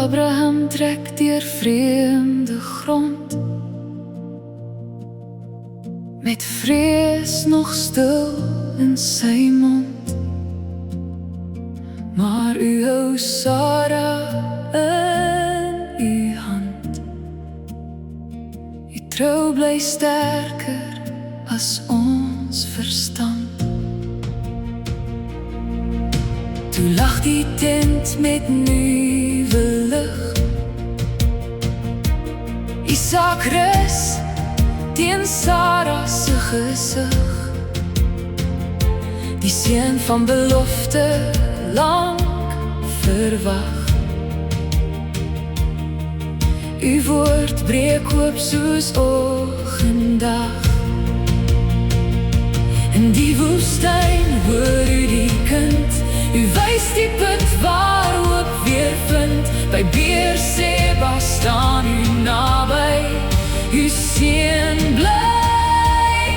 Abraham trek deur vreemde grond, met vrees nog stil in sy mond. Maar u hou Sara in u hand. U trou bly sterker as ons verstand. Toe lag die tent met nuwe lig. Isak rus teen Sara se gesig. Die seun van belofte lang verwag. U woord breek oop soos oggenddag. In die woestyn hoor u die kind. U wys die put waar hoop weer vind. By Beerseba staan u naby. U seën bly,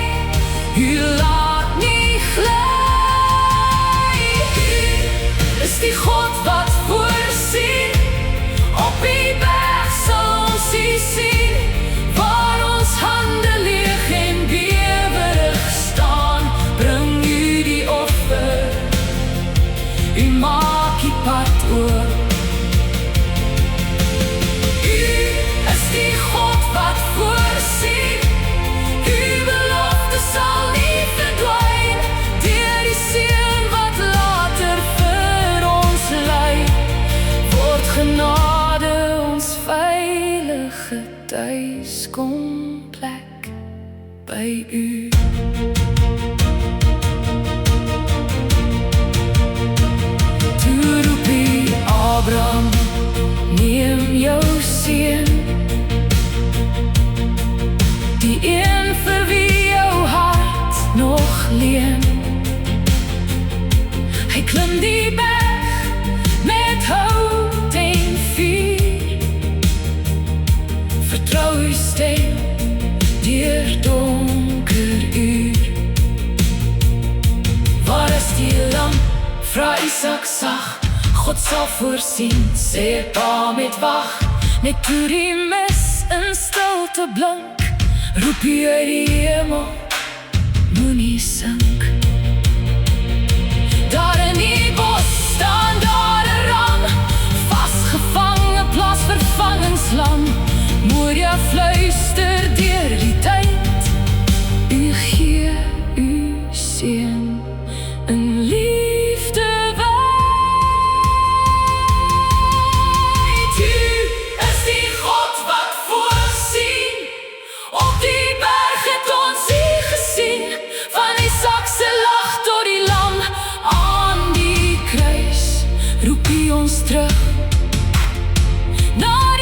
u laat nie gly. U is die God wat voorsien. Op die berg sal ons u sien. Waar ons hande leeg en bewerig staan, bring u die offer. U maak die pad oop. U is die God wat voorsien. Uw belofte sal nie verdwyn. Deur die seun wat later vir ons lei, word genade ons veilige tuiskomplek by u. Toe roep u Abraham, neem jou seun, die een vir wie jou hart nog leen. Hy klim die berg met hout en vuur. Vertrou u stem deur donker uur. Waar is die lam? Vra Isak sag. God sal voorsien, sê pa met wag. Net toe die mis in stilte blink, roep u uit die hemel, moenie sink. Daar in die bos staan daar 'n ram, vasgevange plaasvervangingslam. Moria fluister deur die tyd, u gee u seun in liefde wyd. U is die God wat voorsien. Op die berg het ons u gesien. Van Isak se lag tot die lam aan die kruis, roep u ons terug na